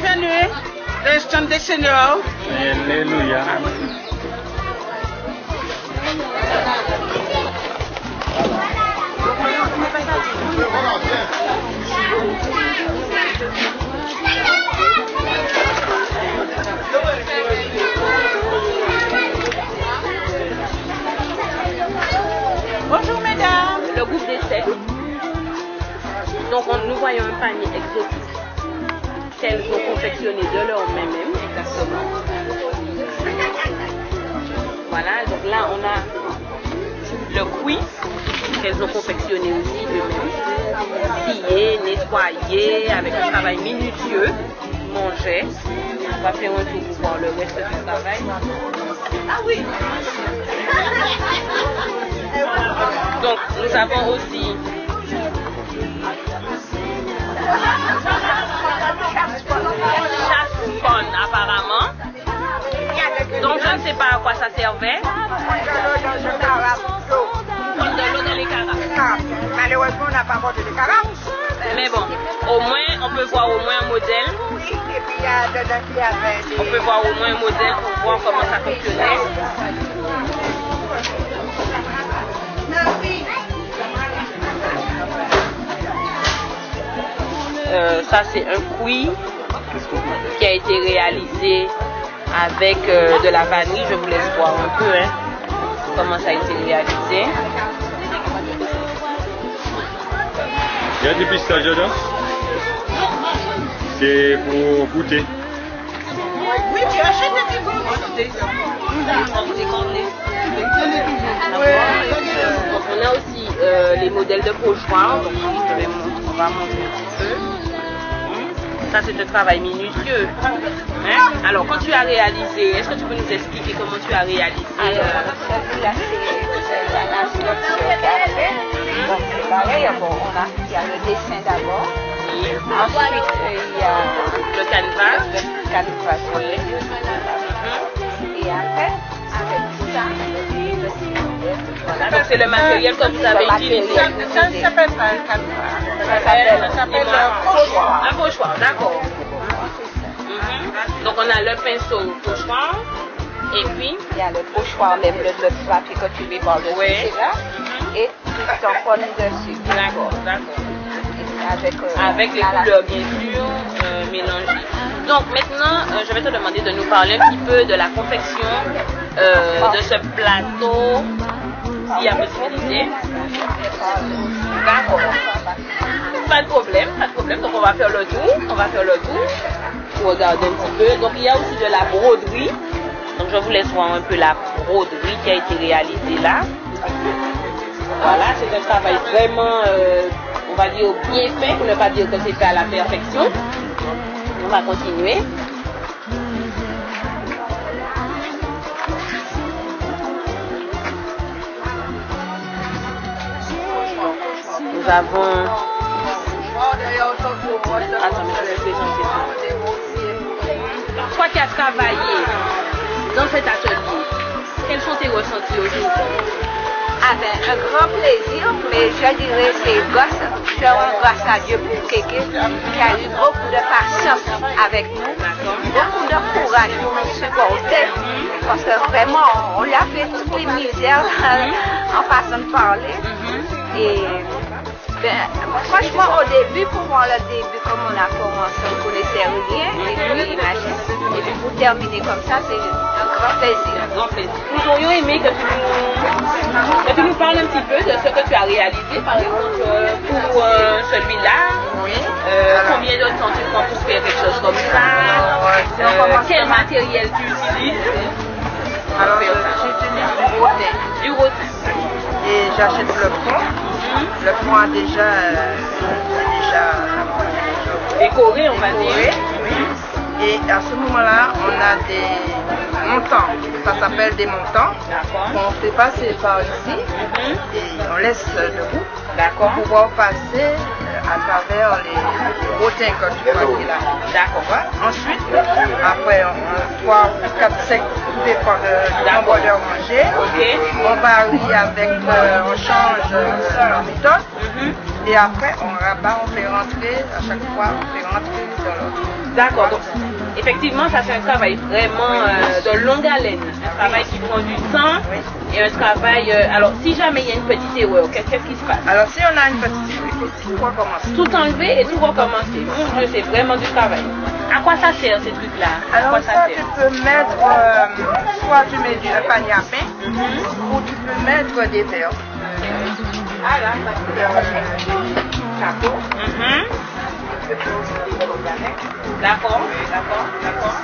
bienvenue dans le stand de Seigneur. Alléluia. Bonjour mesdames. Le groupe des 7. Donc nous voyons un panier exotique qu'elles ont confectionné de leur même exactement. Voilà, donc là on a le quiz qu'elles ont confectionné aussi eux-mêmes. Scié, nettoyé, avec un travail minutieux, manger. On va faire un tour pour voir le reste du travail. Ah oui. Donc nous avons aussi chasse-fun apparemment. Donc je ne sais pas à quoi ça servait. Prendre de l'eau dans les carafes. Malheureusement, on n'a pas mangé de carafes. Mais bon, au moins on peut voir au moins un modèle. Oui, et puis il y a dedans qui avait On peut voir au moins un modèle pour voir comment ça fonctionnait. Ça c'est un quiz qui a été réalisé avec de la vanille. Je vous laisse voir un peu comment ça a été réalisé. Il y a des pistaches dedans. C'est pour goûter. Oui, tu achètes des figures. Donc on a aussi les modèles de pochoirs. Donc on va montrer un petit peu. Ça c'est un travail minutieux. Hein? Alors quand tu as réalisé, est-ce que tu peux nous expliquer comment tu as réalisé Celui-là c'est la structure carrée. Donc c'est pareil, bon, il y a le dessin d'abord. Ensuite il y a le canevas. le canevas. Et après, avec tout ça, Voilà, donc c'est le matériel que vous avez utilisé. Ça s'appelle pas un canevas. Ça s'appelle un pochoir. Un pochoir, d'accord. Donc on a le pinceau pochoir. Et puis il y a le pochoir, même le papier que tu mets par-dessus, oui. c'est là. Et tu tamponnes dessus. D'accord, d'accord. Avec les couleurs bien sûr mélangées. Donc maintenant, je vais te demander de nous parler un petit peu de la confection de ce plateau, s'il y a possibilité. D'accord. Pas de problème, pas de problème. Donc on va faire le tour. Pour regarder un petit peu. Donc il y a aussi de la broderie. Donc je vous laisse voir un peu la broderie qui a été réalisée là. Voilà, c'est un travail vraiment, on va dire, bien fait, pour ne pas dire que c'est fait à la perfection. On va continuer. Nous avons... Attends, mais je vais présenter ça. Toi qui as travaillé dans cet atelier, quels sont tes ressentis aujourd'hui? Avec un grand plaisir, mais je dirais c'est grâce à Dieu pour Kéké qui a eu beaucoup de patience avec nous, beaucoup de courage pour nous supporter, parce que vraiment on l'a fait toutes les misères en façon de parler. Et franchement, au début, pour moi, le début, comme on a commencé, on ne connaissait rien, et puis imagine. Et puis pour terminer comme ça, c'est un grand plaisir. Nous aurions aimé que tu nous parles un petit peu de ce que tu as réalisé, par exemple, pour celui-là. Oui. Combien de temps tu prends pour faire quelque chose comme ça? Quel matériel tu utilises? Alors, j'utilise du rotin. Et j'achète le fond. Le fond a déjà décoré, on va dire. Oui. Et à ce moment-là, on a des montants. Ça s'appelle des montants. On fait passer par ici et on laisse debout pour pouvoir passer à travers les rotins que tu vois qui est là. D'accord. Ensuite, après 3, 4, 5, tout dépend du nombre d'heures mangées. On varie avec, on change la méthode. Et après, on rabat, on fait rentrer, à chaque fois, on fait rentrer dans l'autre. D'accord, donc effectivement, ça c'est un travail vraiment de longue haleine, un travail qui prend du temps et un travail... alors, si jamais il y a une petite erreur, qu'est-ce qui se passe? Alors, si on a une petite erreur, il faut tout recommencer. Tout enlever et tout recommencer. Mon Dieu, c'est vraiment du travail. À quoi ça sert ces trucs-là? Alors ça, tu peux mettre, soit tu mets du panier à pain, ou tu peux mettre des verres. Ah là, ça peut faire chapeau. D'accord, d'accord, d'accord.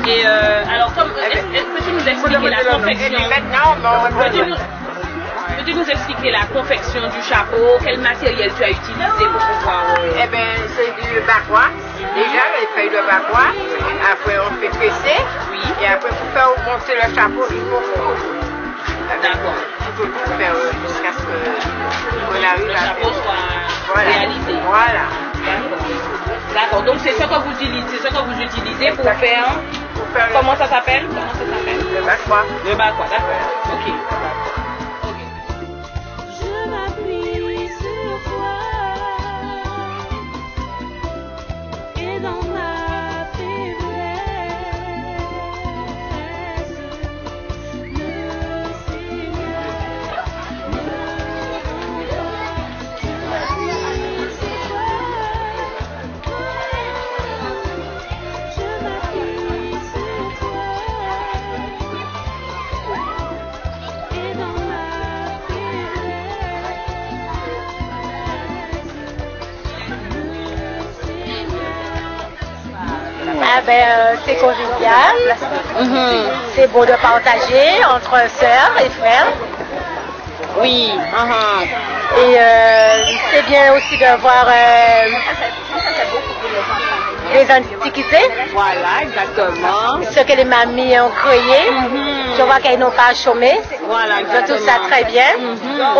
Et alors, peux-tu nous expliquer la confection? Peux-tu nous expliquer la confection du chapeau? Quel matériel tu as utilisé pour pouvoir... Eh bien, c'est du barrois. Déjà, les feuilles de barrois. Après, on fait presser. Oui. Et après, pour faire monter le chapeau, il faut coudre. D'accord. Il faut tout faire jusqu'à ce qu'on arrive Le à chapeau faire. soit réalisé. Voilà. D'accord. Donc, c'est ce que vous utilisez pour faire... Comment ça s'appelle? Le barrois. Le barrois, d'accord. Ok. Ah ben, c'est convivial, c'est beau de partager entre sœurs et frères. Oui. Et c'est bien aussi de voir les antiquités. Voilà, exactement. Ce que les mamies ont créé. Je vois qu'elles n'ont pas chômé. Voilà, Je trouve ça très bien.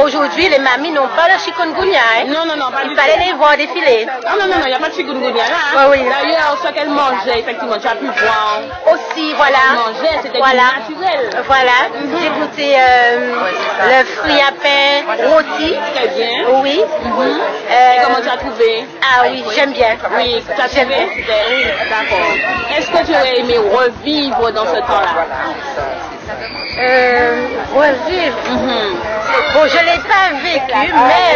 Aujourd'hui, les mamies n'ont pas le chikungunya. Hein. Non, pas du Il tout. fallait les voir défiler. Non, il n'y a pas de chikungunya là. Oui. D'ailleurs, ce qu'elle mangeait, effectivement, tu as pu voir. Aussi, voilà. Elle mangeait, c'était naturel. Voilà. J'ai goûté le fruit à pain rôti. Très bien. Oui. Et comment tu as trouvé? Ah oui, j'aime bien. Oui, tu as trouvé? Oui, d'accord. Est-ce que tu aurais aimé revivre dans ce temps-là? Revivre. Bon, je ne l'ai pas vécu, mais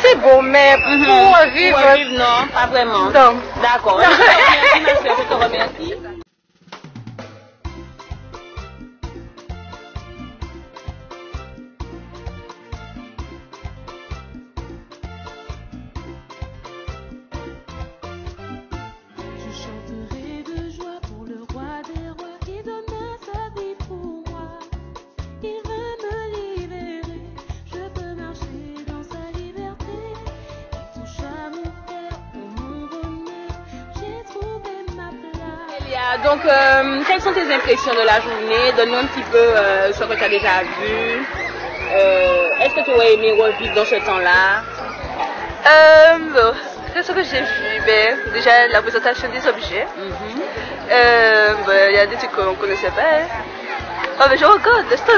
c'est bon, mais pour revivre, Non, pas vraiment. non. D'accord. Je te remercie, ma soeur, je te remercie. Donc, quelles sont tes impressions de la journée? Donne-nous un petit peu ce que tu as déjà vu. Est-ce que tu aurais aimé revivre dans ce temps-là? Qu'est-ce que j'ai vu? Déjà, la présentation des objets. Il y a des trucs qu'on ne connaissait pas. Hein. Oh, mais je regarde, laisse-toi.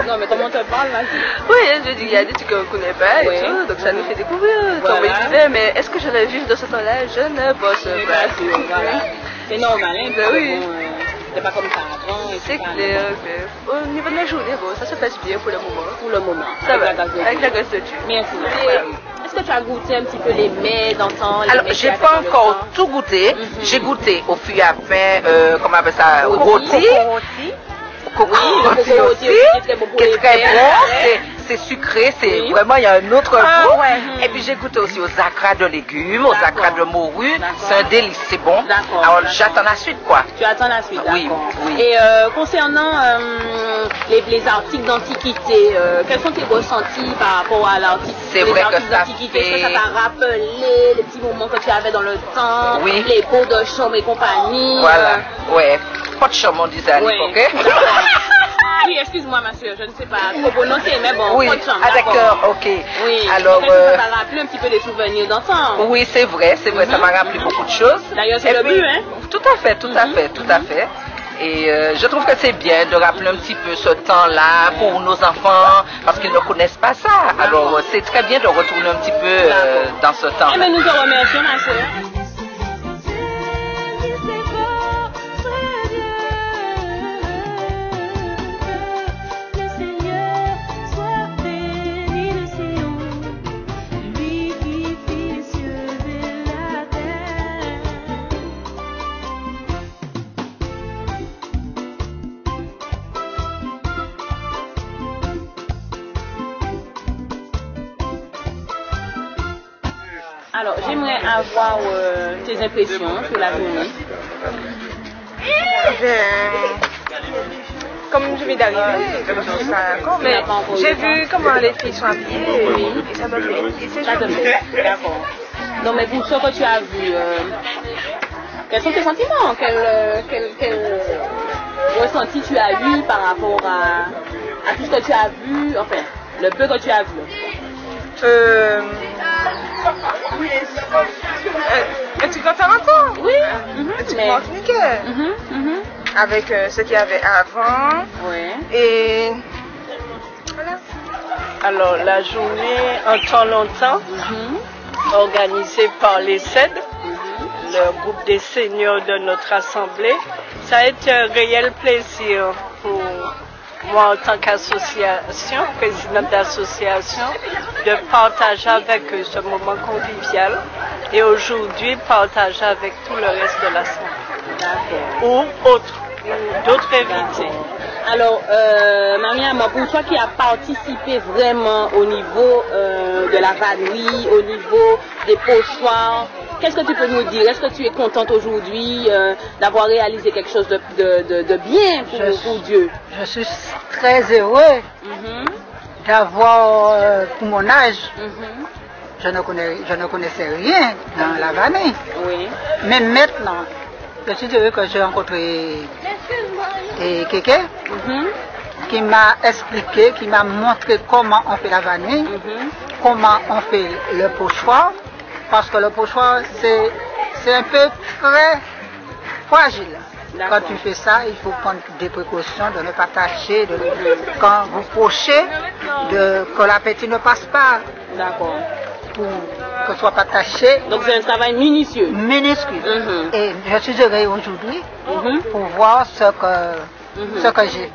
Non, mais comment on te parle là? Oui, je dis, il y a des trucs qu'on ne connaît pas et tout, donc ça nous fait découvrir comment ils vivaient. Mais est-ce que je l'ai vu dans ce temps-là? Je ne pense pas. Voilà. C'est normal, hein? Oui. C'est pas comme ça avant. C'est clair. Au niveau de la journée, bon, ça se passe bien pour le moment. Pour le moment. Ça va, avec la gosse de Dieu. Merci. Est-ce que tu as goûté un petit peu les mets d'antan? Alors, j'ai pas encore tout goûté. J'ai goûté au fruit à pain, comment on appelle ça, rôti. Coco rôti aussi, qui est très bon. C'est sucré, c'est vraiment, il y a un autre goût. Et puis j'ai goûté aussi aux acras de légumes, aux acras de morue. C'est un délice, c'est bon. Alors j'attends la suite, quoi. Tu attends la suite, oui, oui. Et concernant les articles d'antiquité, quels sont tes ressentis par rapport à l'article? C'est vrai que ça fait... Est-ce que ça t'a rappelé les petits moments que tu avais dans le temps? Oui. Les pots de chambre et compagnie? Voilà, ouais. Pas de chambre, on disait à l'époque, Oui, excuse-moi ma soeur, je ne sais pas trop prononcer, mais bon, oui, pas de chambre, d'accord, ok. Oui, alors, ça t'a rappelé un petit peu des souvenirs d'enfant. Oui, c'est vrai, ça m'a rappelé beaucoup de choses. D'ailleurs, c'est le but, hein? Tout à fait, tout à fait, tout à fait. Et je trouve que c'est bien de rappeler un petit peu ce temps-là pour nos enfants, parce qu'ils ne connaissent pas ça. Alors c'est très bien de retourner un petit peu dans ce temps. Eh bien, nous te remercions, ma soeur. Alors, j'aimerais avoir tes impressions sur la journée. Comme je viens d'arriver, mais j'ai vu comment les filles sont habillées et ça me plaît. Ça te plaît, d'accord. Donc, mais pour ce que tu as vu, quels sont tes sentiments? Quel ressenti tu as eu par rapport à tout ce que tu as vu, enfin, le peu que tu as vu? Tu comptes en encore? Oui. Tu comptes nickel. Avec ce qu'il y avait avant. Oui. Et voilà. Alors la journée en temps longtemps, organisée par les CED, le groupe des seniors de notre assemblée, ça a été un réel plaisir pour moi en tant qu'association, présidente d'association, de partager avec eux ce moment convivial et aujourd'hui partager avec tout le reste de l'assemblée ou d'autres invités. Alors, Mariam, pour toi qui as participé vraiment au niveau de la vannerie, au niveau des pochoirs, qu'est-ce que tu peux nous dire? Est-ce que tu es contente aujourd'hui d'avoir réalisé quelque chose de bien pour Dieu? Je suis très heureux d'avoir, pour mon âge, je ne connaissais rien dans la vannerie. Oui. Mais maintenant, je suis heureux que j'ai rencontré quelqu'un qui m'a expliqué, qui m'a montré comment on fait la vannerie, comment on fait le pochoir, parce que le pochoir c'est un peu très fragile. Quand tu fais ça, il faut prendre des précautions de ne pas tâcher, quand vous pochez, que l'appétit ne passe pas. D'accord. Pour que ce soit pas taché. Donc c'est un travail minutieux. Minuscule. Et je suis heureux aujourd'hui pour voir ce que j'ai.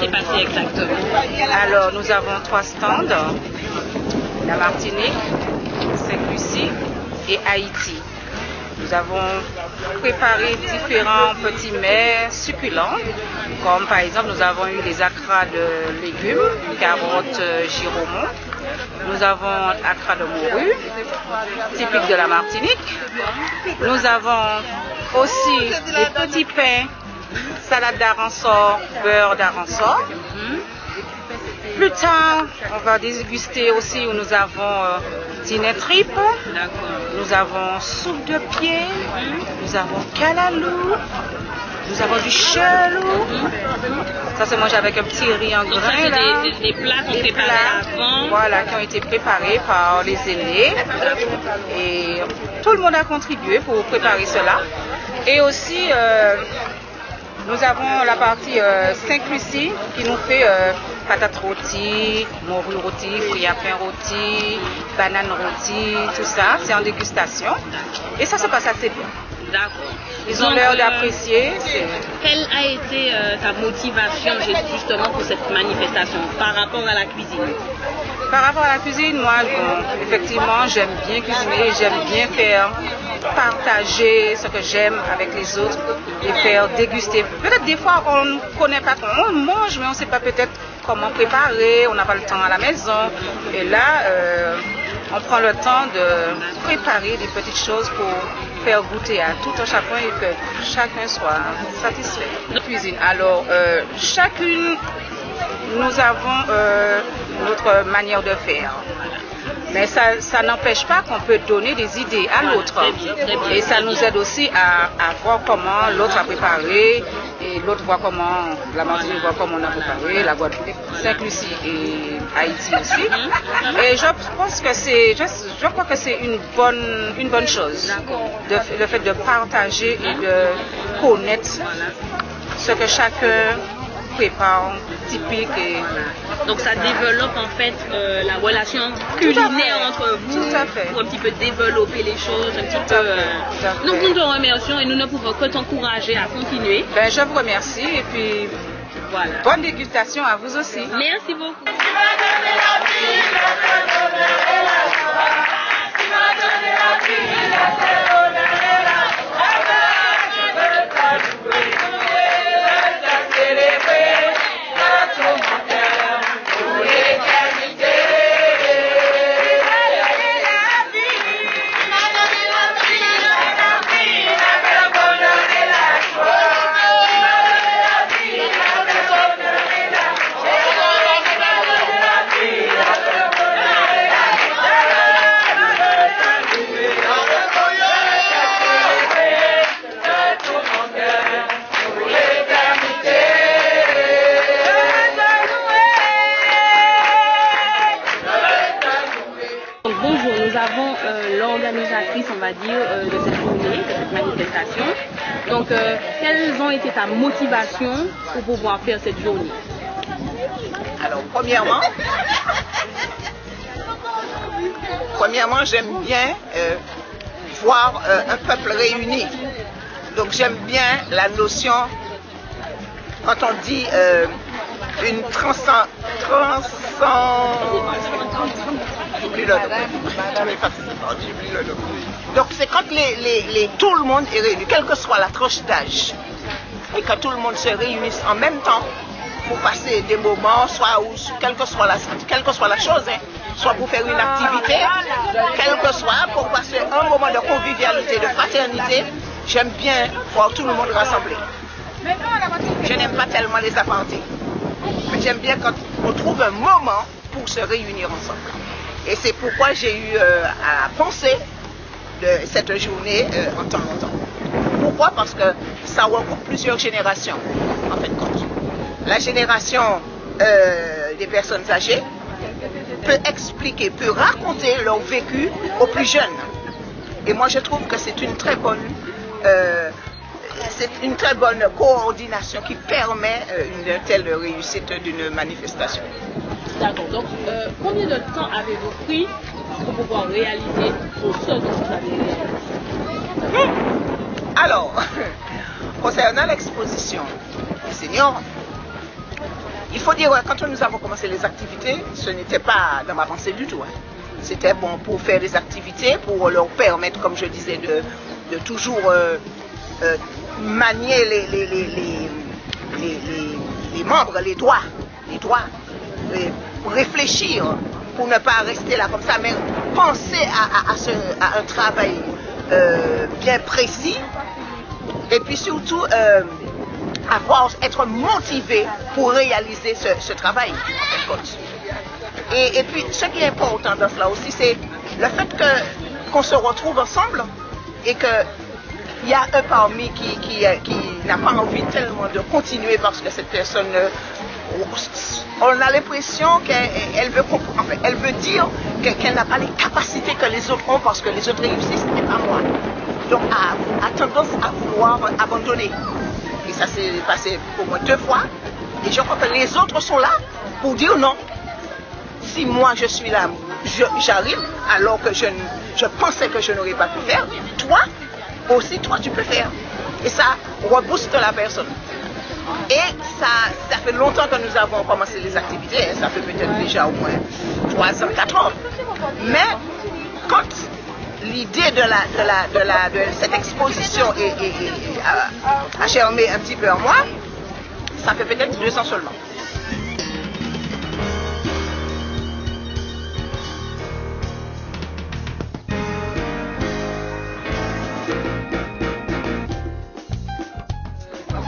s'est passé exactement? Alors, nous avons 3 stands, la Martinique, Saint-Lucie et Haïti. Nous avons préparé différents petits mets succulents, comme par exemple nous avons eu les acras de légumes, carottes, giromont. Nous avons acras de morue, typique de la Martinique. Nous avons aussi des petits pains, salade d'aransor, beurre d'aransor. Plus tard, on va déguster aussi où nous avons dîner tripe, nous avons soupe de pied, nous avons calalou, nous avons du chelou. Ça se mange avec un petit riz en grain là. Des plats qu'on prépare avant. Voilà, qui ont été préparés par les aînés. Et tout le monde a contribué pour préparer cela. Et aussi, nous avons la partie Saint-Lucie qui nous fait patates rôties, morue rôtie, fruits à pain rôti, bananes rôties, tout ça. C'est en dégustation. Et ça se passe assez bien. D'accord. Ils ont l'air d'apprécier. Quelle a été ta motivation justement pour cette manifestation par rapport à la cuisine? Par rapport à la cuisine, moi, effectivement, j'aime bien cuisiner, j'aime bien faire partager ce que j'aime avec les autres et faire déguster. Peut-être des fois, on ne connaît pas comment on mange, mais on ne sait pas peut-être comment préparer, on n'a pas le temps à la maison. Et là, on prend le temps de préparer des petites choses pour faire goûter à tout un chacun et que chacun soit satisfait. Cuisine. Alors, chacune, nous avons notre manière de faire. Mais ça n'empêche pas qu'on peut donner des idées à l'autre. Et ça nous aide aussi à voir comment l'autre a préparé, et l'autre voit comment, la Martinique voit comment on a préparé, la Guadeloupe, Saint-Lucie et Haïti aussi. Et je pense que je crois que c'est une bonne chose, le fait de partager et de connaître ce que chacun prépare typique. Donc ça développe en fait la relation culinaire entre vous. Tout à fait. Pour un petit peu développer les choses, un petit peu. Donc nous te remercions et nous ne pouvons que t'encourager à continuer. Ben, je vous remercie et puis voilà. Bonne dégustation à vous aussi. Merci beaucoup. L'organisatrice, on va dire, de cette journée, de cette manifestation. Donc, quelles ont été ta motivation pour pouvoir faire cette journée? Alors, premièrement, j'aime bien voir un peuple réuni. Donc, j'aime bien la notion, quand on dit une donc c'est quand tout le monde est réuni, quelle que soit la tranche d'âge, et quand tout le monde se réunisse en même temps pour passer des moments, quelle que soit la chose, soit pour faire une activité, quel que soit, pour passer un moment de convivialité, de fraternité. J'aime bien voir tout le monde rassemblé. Je n'aime pas tellement les apartés, mais j'aime bien quand on trouve un moment pour se réunir ensemble. Et c'est pourquoi j'ai eu à penser de cette journée en temps longtemps. Pourquoi? Parce que ça regroupe plusieurs générations, en fait, compte. La génération des personnes âgées peut expliquer, peut raconter leur vécu aux plus jeunes. Et moi, je trouve que c'est une très bonne coordination qui permet une telle réussite d'une manifestation. D'accord. Donc, combien de temps avez-vous pris pour pouvoir réaliser tout ce que vous avez réalisé? Alors, concernant l'exposition des seniors, il faut dire, quand nous avons commencé les activités, ce n'était pas dans ma pensée du tout. Hein. C'était bon pour faire des activités, pour leur permettre, comme je disais, de toujours manier les membres, les doigts, réfléchir pour ne pas rester là comme ça, mais penser à un travail bien précis et puis surtout être motivé pour réaliser ce travail en fin de compte. Et puis ce qui est important dans cela aussi, c'est le fait qu'on se retrouve ensemble et qu'il y a un parmi qui n'a pas envie tellement de continuer parce que cette personne, on a l'impression qu'elle veut dire qu'elle n'a pas les capacités que les autres ont parce que les autres réussissent et pas moi. Donc a tendance à vouloir abandonner. Et ça s'est passé au moins 2 fois. Et je crois que les autres sont là pour dire non. Si moi je suis là, j'arrive alors que je pensais que je n'aurais pas pu faire, toi aussi tu peux faire. Et ça rebooste la personne. Et ça fait longtemps que nous avons commencé les activités, hein, ça fait peut-être déjà au moins 3 ans, 4 ans. Mais quand l'idée de cette exposition a germé un petit peu en moi, ça fait peut-être 2 ans seulement.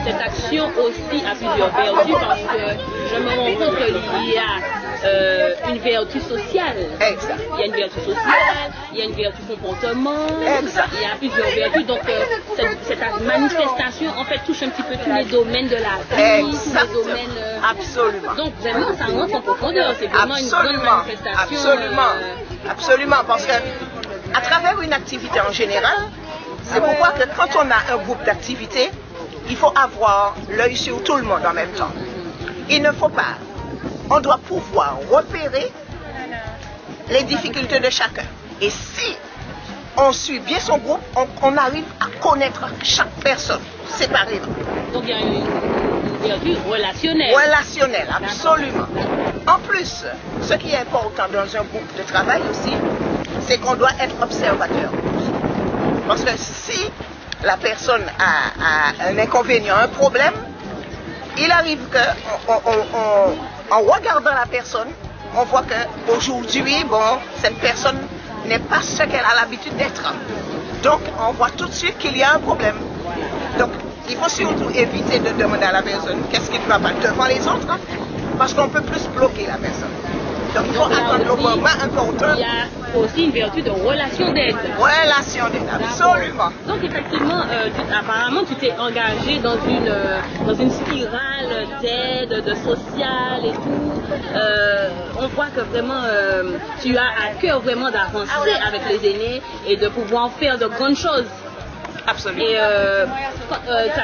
Cette action aussi a plusieurs vertus parce que je me rends compte qu'il y a une vertu sociale. Exact. Il y a une vertu sociale, il y a une vertu comportement, exact. Il y a plusieurs vertus. Donc cette manifestation en fait touche un petit peu tous les domaines de la vie, tous les domaines. Absolument. Donc vraiment ça rentre en profondeur. C'est vraiment une grande manifestation. Absolument, parce que à travers une activité en général, c'est pourquoi que quand on a un groupe d'activités, il faut avoir l'œil sur tout le monde en même temps. Il ne faut pas. On doit pouvoir repérer les difficultés de chacun. Et si on suit bien son groupe, on arrive à connaître chaque personne séparément. Donc il y a une vertu relationnelle. Relationnelle, absolument. En plus, ce qui est important dans un groupe de travail aussi, c'est qu'on doit être observateur. Parce que si la personne a un inconvénient, un problème, il arrive qu'en regardant la personne, on voit qu'aujourd'hui, cette personne n'est pas ce qu'elle a l'habitude d'être. Donc, on voit tout de suite qu'il y a un problème. Donc, il faut surtout éviter de demander à la personne qu'est-ce qui ne va pas devant les autres, parce qu'on peut plus bloquer la personne. Donc, il faut attendre le moment important. Il y a aussi une vertu de relation d'aide. Relation d'aide, absolument. Donc, effectivement, apparemment, tu t'es engagé dans une spirale d'aide, de social et tout. On voit que vraiment, tu as à cœur vraiment d'avancer avec les aînés et de pouvoir faire de grandes choses. Absolument. Et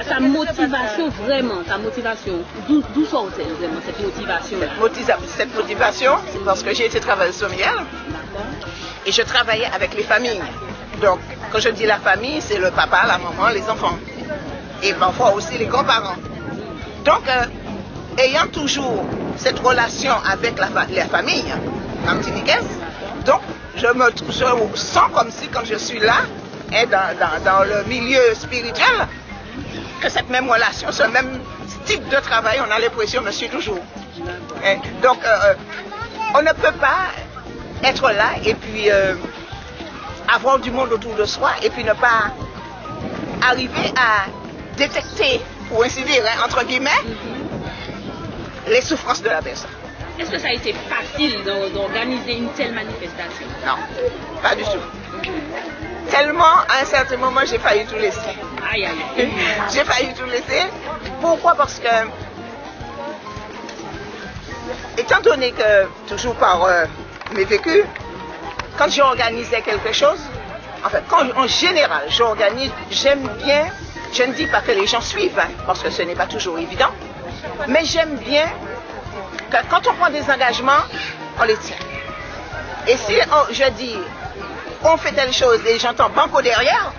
ta motivation, vraiment, d'où sort-elle vraiment cette motivation? Cette motivation, c'est parce que j'ai été travailleuse sociale et je travaillais avec les familles. Donc, quand je dis la famille, c'est le papa, la maman, les enfants et parfois aussi les grands-parents. Donc, ayant toujours cette relation avec la famille martiniquaise, donc je me sens comme si quand je suis là, et dans le milieu spirituel, que cette même relation, ce même type de travail, on a l'impression de suivre toujours. Et donc, on ne peut pas être là et puis avoir du monde autour de soi et puis ne pas arriver à détecter, pour ainsi dire, hein, entre guillemets, les souffrances de la personne. Est-ce que ça a été facile d'organiser une telle manifestation? Non, pas du tout. Tellement, à un certain moment, j'ai failli tout laisser. Aïe, aïe. J'ai failli tout laisser. Pourquoi? Parce que, étant donné que, toujours par mes vécus, quand j'organisais quelque chose, en fait, en général, j'organise, j'aime bien, je ne dis pas que les gens suivent, hein, parce que ce n'est pas toujours évident, mais j'aime bien que quand on prend des engagements, on les tient. Et si je dis, on fait telle chose et j'entends banco derrière,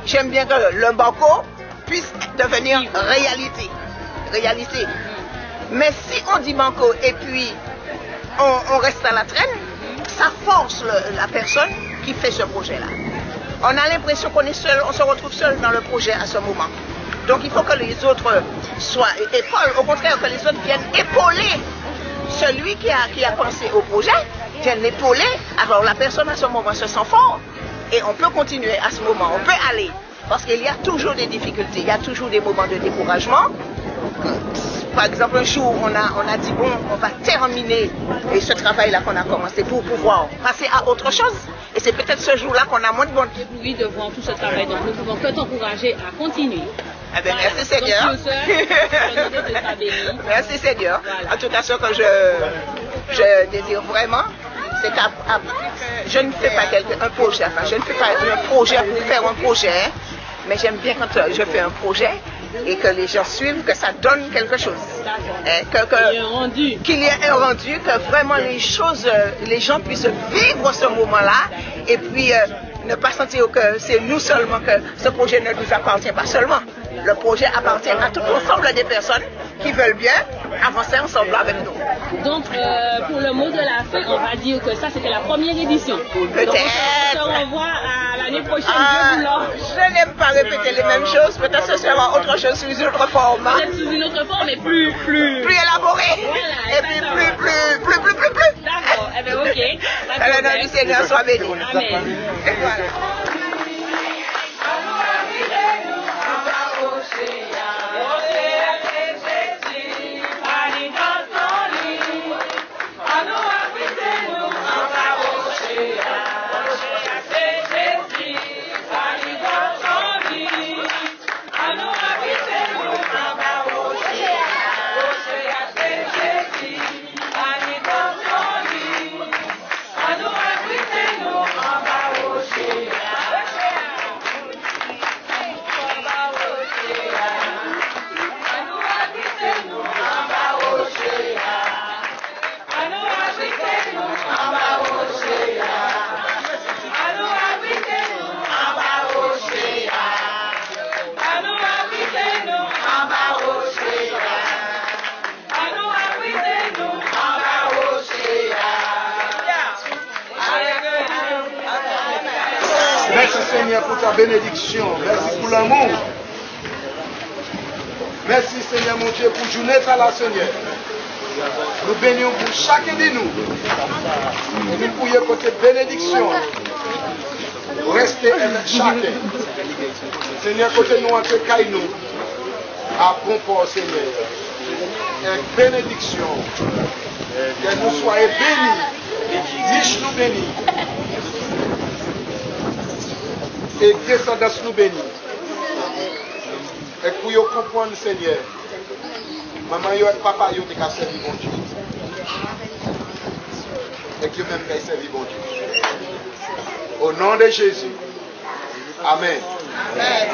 j'aime bien que le banco puisse devenir réalité. Mais si on dit banco et puis on reste à la traîne, ça force la personne qui fait ce projet-là. On a l'impression qu'on est seul, on se retrouve seul dans le projet à ce moment. Donc il faut que les autres soient épaules, au contraire que les autres viennent épauler celui qui a pensé au projet, viennent l'épauler. Alors la personne à ce moment se sent fort et on peut continuer à ce moment, on peut aller. Parce qu'il y a toujours des difficultés, il y a toujours des moments de découragement. Par exemple, un jour, on a dit, bon, on va terminer ce travail-là qu'on a commencé pour pouvoir passer à autre chose. Et c'est peut-être ce jour-là qu'on a moins de bonne Oui, devant tout ce travail. Donc, nous pouvons que t'encourager à continuer. Eh bien, merci Seigneur. Merci Seigneur. Voilà. En tout cas, ce que je désire vraiment, c'est que je ne fais pas un projet. Enfin, je ne fais pas un projet pour faire un projet, mais j'aime bien quand je fais un projet et que les gens suivent, que ça donne quelque chose. Qu'il y ait un rendu, que vraiment les gens puissent vivre ce moment-là et puis ne pas sentir que c'est nous seulement, que ce projet ne nous appartient pas seulement. Le projet appartient à tout l'ensemble des personnes qui veulent bien avancer ensemble avec nous. Donc, pour le mot de la fin, on va dire que ça, c'était la première édition. Peut-être. Donc, on se revoit à l'année prochaine. Je n'aime pas répéter les mêmes choses. Peut-être que ce sera autre chose sous une autre forme. Peut-être sous une autre forme, mais plus élaborée. Voilà, et puis plus. D'accord. Eh bien, ok. Que le nom du Seigneur soit béni. Amen. Et voilà. Merci Seigneur pour ta bénédiction. Merci pour l'amour. Merci Seigneur mon Dieu pour journée à la Seigneur. Nous bénissons pour chacun de nous. Et nous prions pour tes bénédictions. Restez avec chacun. Seigneur, côté nous entre nous. À bon port Seigneur. Et bénédiction. Que nous soyons bénis. Riches nous bénis. Et descendance nous bénit. Et pour vous comprendre, Seigneur, maman et papa, ils ont servi bon Dieu. Et que même qu'ils servi bon Dieu. Au nom de Jésus. Amen. Amen.